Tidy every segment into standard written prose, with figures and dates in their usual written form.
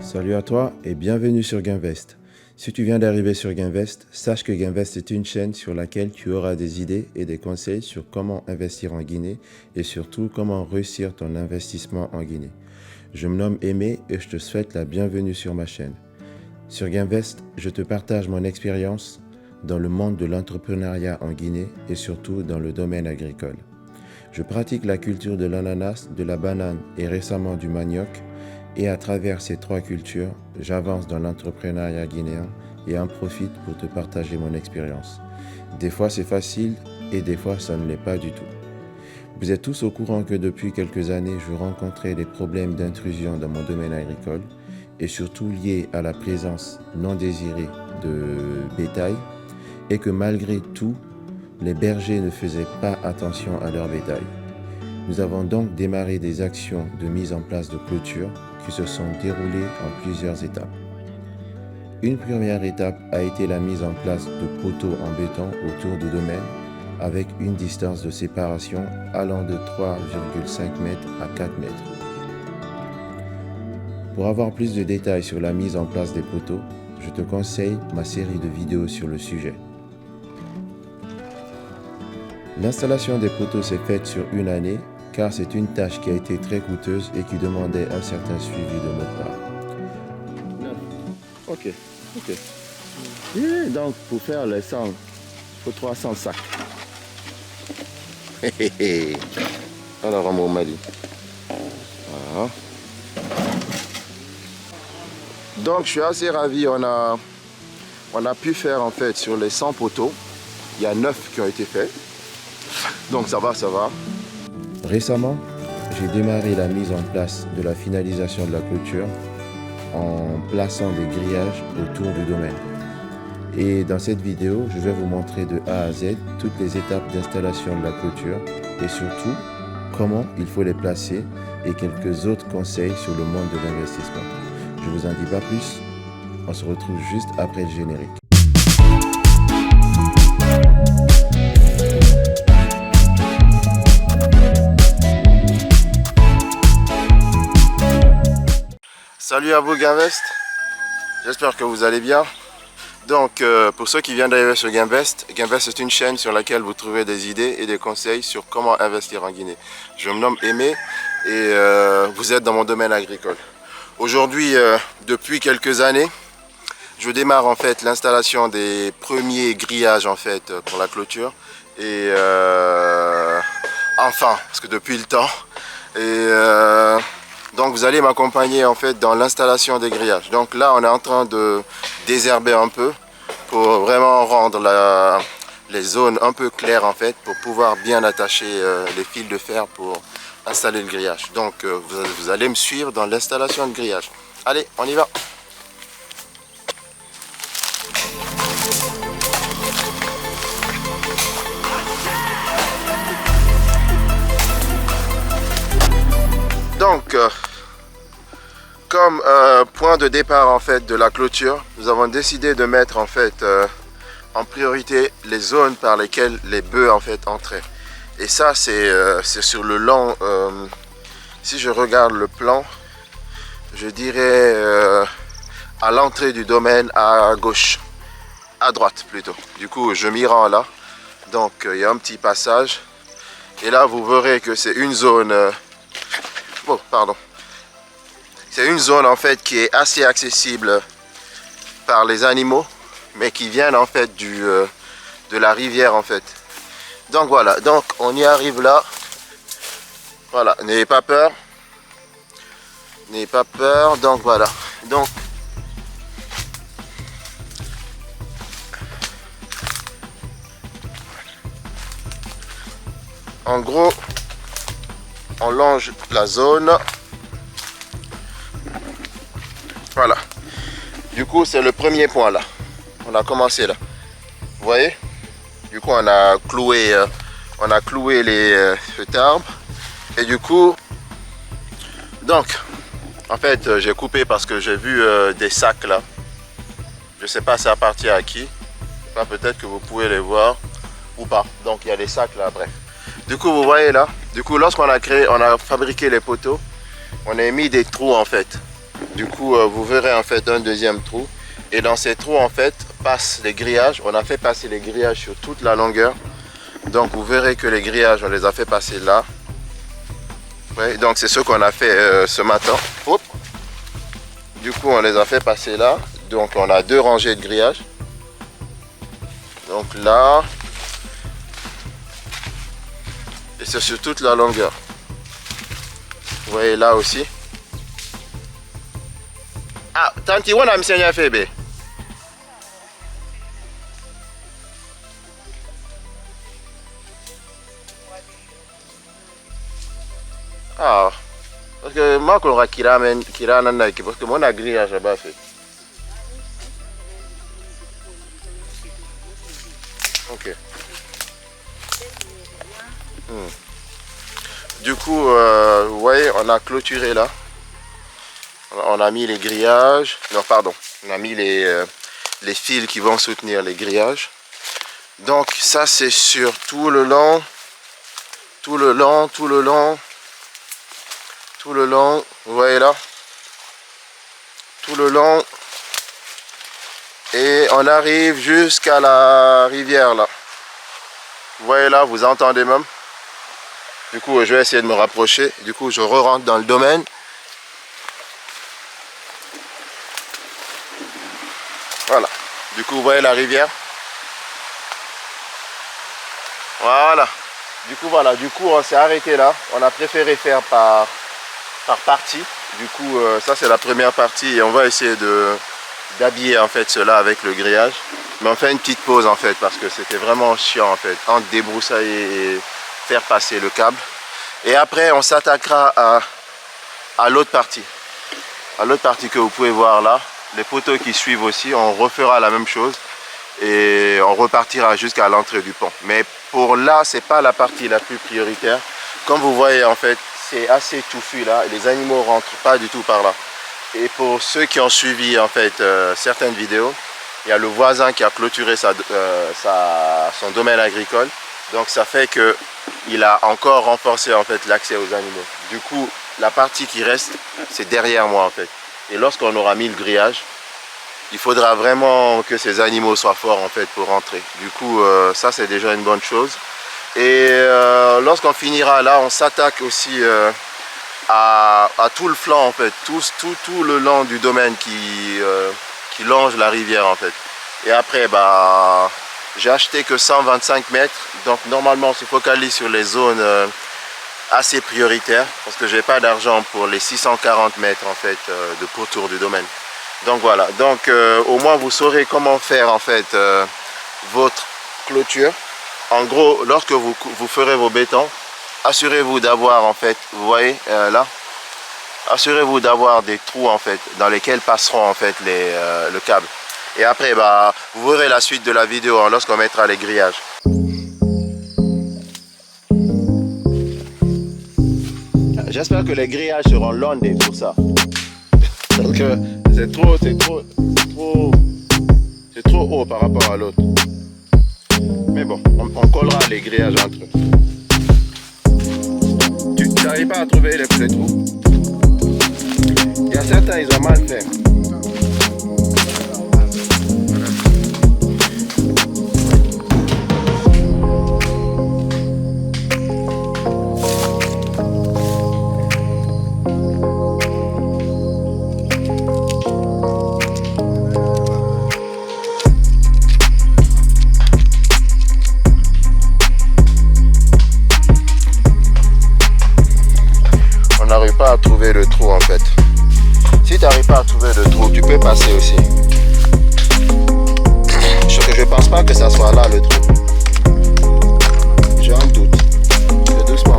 Salut à toi et bienvenue sur Gainvest. Si tu viens d'arriver sur Gainvest, sache que Gainvest est une chaîne sur laquelle tu auras des idées et des conseils sur comment investir en Guinée et surtout comment réussir ton investissement en Guinée. Je me nomme Aimé et je te souhaite la bienvenue sur ma chaîne. Sur Gainvest, je te partage mon expérience dans le monde de l'entrepreneuriat en Guinée et surtout dans le domaine agricole. Je pratique la culture de l'ananas, de la banane et récemment du manioc. Et à travers ces trois cultures, j'avance dans l'entrepreneuriat guinéen et en profite pour te partager mon expérience. Des fois c'est facile et des fois ça ne l'est pas du tout. Vous êtes tous au courant que depuis quelques années, je rencontrais des problèmes d'intrusion dans mon domaine agricole et surtout liés à la présence non désirée de bétail et que malgré tout, les bergers ne faisaient pas attention à leur bétail. Nous avons donc démarré des actions de mise en place de clôture qui se sont déroulées en plusieurs étapes. Une première étape a été la mise en place de poteaux en béton autour du domaine avec une distance de séparation allant de 3,5 mètres à 4 mètres. Pour avoir plus de détails sur la mise en place des poteaux, je te conseille ma série de vidéos sur le sujet. L'installation des poteaux s'est faite sur une année car c'est une tâche qui a été très coûteuse et qui demandait un certain suivi de notre part. Ok. Et donc pour faire les 100, il faut 300 sacs. Alors mon mari. Voilà. Donc je suis assez ravi, on a pu faire en fait sur les 100 poteaux, il y a 9 qui ont été faits. Donc ça va. Récemment, j'ai démarré la mise en place de la finalisation de la clôture en plaçant des grillages autour du domaine. Et dans cette vidéo, je vais vous montrer de A à Z toutes les étapes d'installation de la clôture et surtout comment il faut les placer et quelques autres conseils sur le monde de l'investissement. Je vous en dis pas plus, on se retrouve juste après le générique. Salut à vous Gainvest, j'espère que vous allez bien. Donc pour ceux qui viennent d'arriver sur Gainvest, Gainvest est une chaîne sur laquelle vous trouvez des idées et des conseils sur comment investir en Guinée. Je me nomme Aimé et vous êtes dans mon domaine agricole. Aujourd'hui, depuis quelques années, je démarre en fait l'installation des premiers grillages en fait pour la clôture. Et enfin, parce que depuis le temps. Donc vous allez m'accompagner en fait dans l'installation des grillages. Donc là on est en train de désherber un peu pour vraiment rendre les zones un peu claires en fait pour pouvoir bien attacher les fils de fer pour installer le grillage. Donc vous allez me suivre dans l'installation de grillage. Allez, on y va. Donc, comme point de départ en fait de la clôture, nous avons décidé de mettre en fait en priorité les zones par lesquelles les bœufs en fait entraient. Et ça c'est sur le long. Si je regarde le plan, je dirais à l'entrée du domaine à gauche, à droite plutôt. Du coup, je m'y rends là. Donc, il y a un petit passage. Et là, vous verrez que c'est une zone. Oh, pardon. C'est une zone en fait qui est assez accessible par les animaux, mais qui viennent en fait de la rivière en fait. Donc voilà, donc on y arrive là. Voilà, n'ayez pas peur. N'ayez pas peur, donc voilà. Donc en gros, on longe la zone. Voilà. Du coup, c'est le premier point là. On a commencé là. Vous voyez? Du coup, on a cloué cet arbre. Et du coup, donc, en fait, j'ai coupé parce que j'ai vu des sacs là. Je sais pas ça appartient à qui. Peut-être que vous pouvez les voir ou pas. Donc, il y a des sacs là, bref. Du coup, vous voyez là. Du coup, lorsqu'on a fabriqué les poteaux, on a mis des trous en fait. Du coup, vous verrez en fait un deuxième trou. Et dans ces trous, en fait, passent les grillages. On a fait passer les grillages sur toute la longueur. Donc, vous verrez que les grillages, on les a fait passer là. Ouais, donc, c'est ce qu'on a fait ce matin. Hop. Du coup, on les a fait passer là. Donc, on a 2 rangées de grillages. Donc là. Et c'est sur toute la longueur. Vous voyez là aussi. Ah, tanti, on a mis un fait. Ah, parce que moi, qu'on a Kira, parce que mon grillage là-bas fait. Ok. Du coup, vous voyez, on a clôturé là. On a mis les grillages. Non, pardon. On a mis les fils qui vont soutenir les grillages. Donc, ça, c'est sur tout le long. Tout le long. Vous voyez là. Tout le long. Et on arrive jusqu'à la rivière là. Vous voyez là, vous entendez même. Du coup, je vais essayer de me rapprocher. Du coup, je re-rentre dans le domaine. Voilà. Du coup, vous voyez la rivière. Voilà. Du coup, on s'est arrêté là. On a préféré faire par partie. Du coup, ça c'est la première partie et on va essayer d'habiller en fait cela avec le grillage. Mais on fait une petite pause en fait parce que c'était vraiment chiant en fait. Entre débroussailler et faire passer le câble. Et après, on s'attaquera à l'autre partie. À l'autre partie que vous pouvez voir là. Les poteaux qui suivent aussi, on refera la même chose. Et on repartira jusqu'à l'entrée du pont. Mais pour là, c'est pas la partie la plus prioritaire. Comme vous voyez en fait, c'est assez touffu là. Et les animaux rentrent pas du tout par là. Et pour ceux qui ont suivi en fait certaines vidéos, il y a le voisin qui a clôturé son domaine agricole. Donc ça fait que il a encore renforcé en fait l'accès aux animaux. Du coup, la partie qui reste, c'est derrière moi en fait. Et lorsqu'on aura mis le grillage, il faudra vraiment que ces animaux soient forts en fait pour rentrer. Du coup, ça c'est déjà une bonne chose. Et lorsqu'on finira là, on s'attaque aussi à tout le flanc en fait, tout le long du domaine qui longe la rivière en fait. Et après, bah, j'ai acheté que 125 mètres, donc normalement on se focalise sur les zones assez prioritaires parce que j'ai pas d'argent pour les 640 mètres en fait de pourtour du domaine. Donc voilà, donc au moins vous saurez comment faire en fait votre clôture. En gros, lorsque vous ferez vos bétons, assurez-vous d'avoir en fait, vous voyez là, assurez-vous d'avoir des trous en fait dans lesquels passeront en fait le câble. Et après, bah, vous verrez la suite de la vidéo hein, lorsqu'on mettra les grillages. J'espère que les grillages seront landés pour ça. Donc c'est trop haut par rapport à l'autre. Mais bon, on collera les grillages entre eux. Tu n'arrives pas à trouver les trous? Il y a certains, ils ont mal fait. Pas à trouver le trou en fait. Si tu n'arrives pas à trouver le trou, tu peux passer aussi. Je pense pas que ça soit là le trou. J'ai un doute. Fais doucement.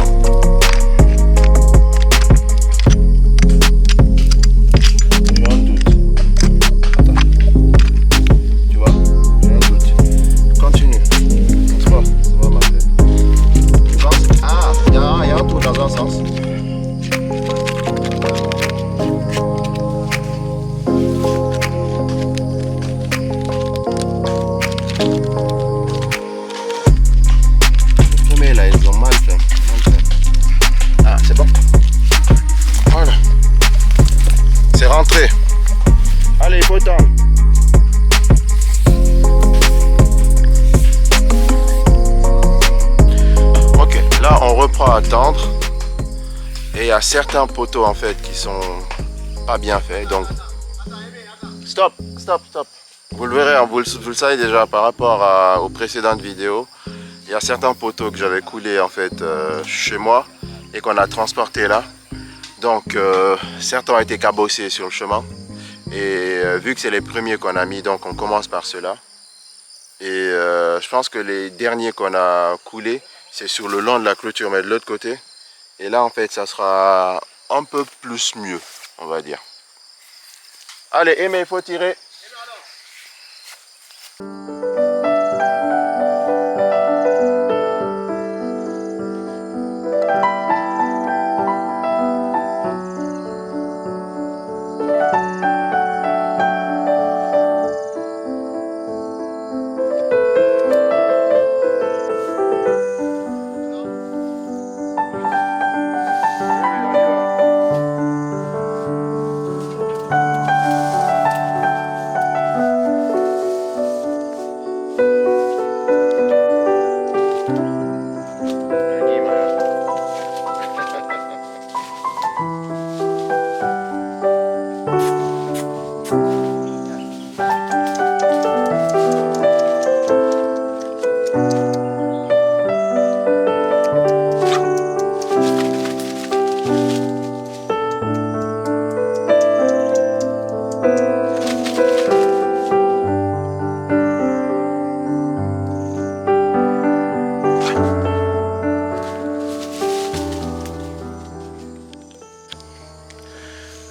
J'ai un doute. Attends. Tu vois? J'ai un doute. Continue. C'est bon, ça va marcher. Tu penses? Ah, il y a un trou dans un sens. étroit à tendre. Et il y a certains poteaux en fait qui sont pas bien faits. Donc, stop. Vous le verrez, vous le savez déjà par rapport aux précédentes vidéos. Il y a certains poteaux que j'avais coulés en fait chez moi et qu'on a transportés là. Donc certains ont été cabossés sur le chemin. Et vu que c'est les premiers qu'on a mis, donc on commence par ceux-là. Et je pense que les derniers qu'on a coulés, c'est sur le long de la clôture, mais de l'autre côté. Et là en fait ça sera un peu plus mieux, on va dire. Allez, Aimé, il faut tirer.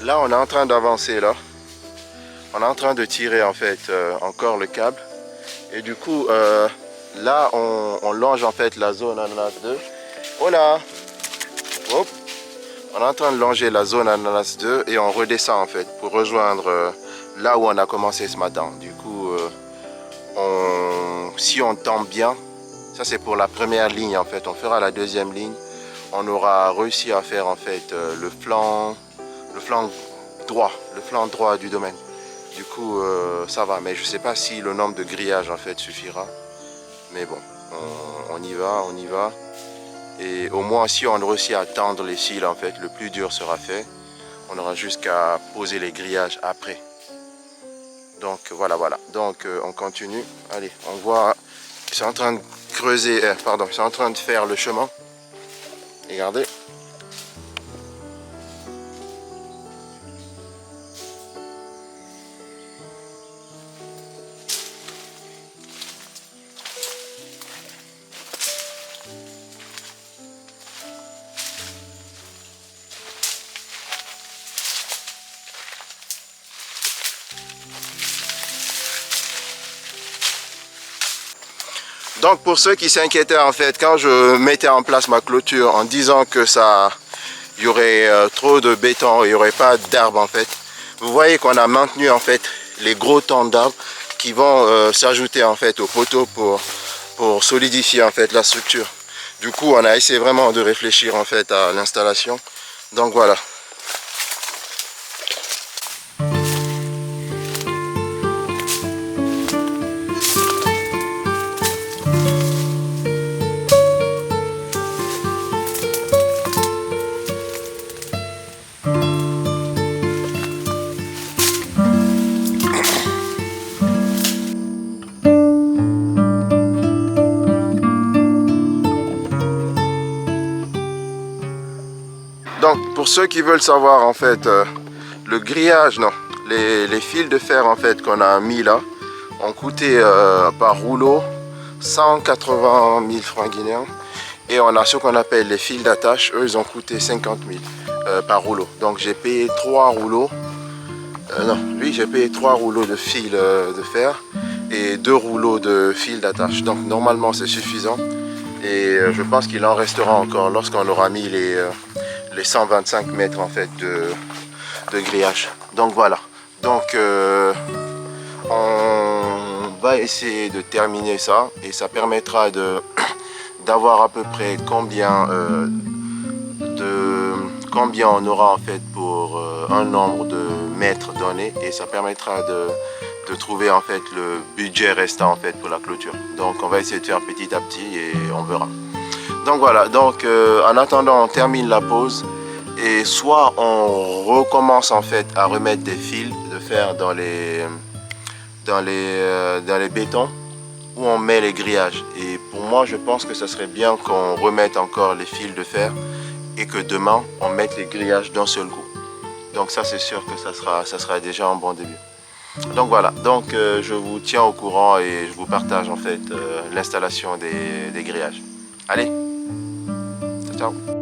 Là, on est en train d'avancer là. On est en train de tirer en fait encore le câble. Et du coup, là, on longe en fait la zone ananas 2. Oh là! Hop! On est en train de longer la zone ananas 2 et on redescend en fait pour rejoindre là où on a commencé ce matin. Du coup, si on tombe bien, ça c'est pour la première ligne en fait. On fera la deuxième ligne. On aura réussi à faire en fait le flanc droit du domaine. Du coup ça va, mais je sais pas si le nombre de grillages en fait suffira, mais bon, on y va, et au moins si on réussit à tendre les cils en fait, le plus dur sera fait. On aura jusqu'à poser les grillages après. Donc voilà, donc on continue. Allez, on voit, ils sont en train de creuser, ils sont en train de faire le chemin. Regardez. Donc pour ceux qui s'inquiétaient en fait, quand je mettais en place ma clôture en disant que il y aurait trop de béton, il n'y aurait pas d'arbres en fait, vous voyez qu'on a maintenu en fait les gros troncs d'arbres qui vont s'ajouter en fait aux poteaux pour solidifier en fait la structure. Du coup on a essayé vraiment de réfléchir en fait à l'installation. Donc voilà. Donc pour ceux qui veulent savoir en fait le grillage, non, les fils de fer en fait qu'on a mis là ont coûté par rouleau 180 000 francs guinéens, et on a ce qu'on appelle les fils d'attache, eux ils ont coûté 50 000 par rouleau. Donc j'ai payé 3 rouleaux, j'ai payé 3 rouleaux de fils de fer et 2 rouleaux de fils d'attache. Donc normalement c'est suffisant, et je pense qu'il en restera encore lorsqu'on aura mis les 125 mètres en fait de grillage. Donc voilà, donc on va essayer de terminer ça, et ça permettra d'avoir à peu près combien on aura en fait pour un nombre de mètres donné, et ça permettra de trouver en fait le budget restant en fait pour la clôture. Donc on va essayer de faire petit à petit et on verra. Donc voilà, donc en attendant on termine la pause et soit on recommence en fait à remettre des fils de fer dans les bétons ou on met les grillages. Et pour moi je pense que ce serait bien qu'on remette encore les fils de fer et que demain on mette les grillages d'un seul coup. Donc ça c'est sûr que ça sera déjà un bon début. Donc voilà, donc je vous tiens au courant et je vous partage en fait l'installation des grillages. Allez, ciao ciao.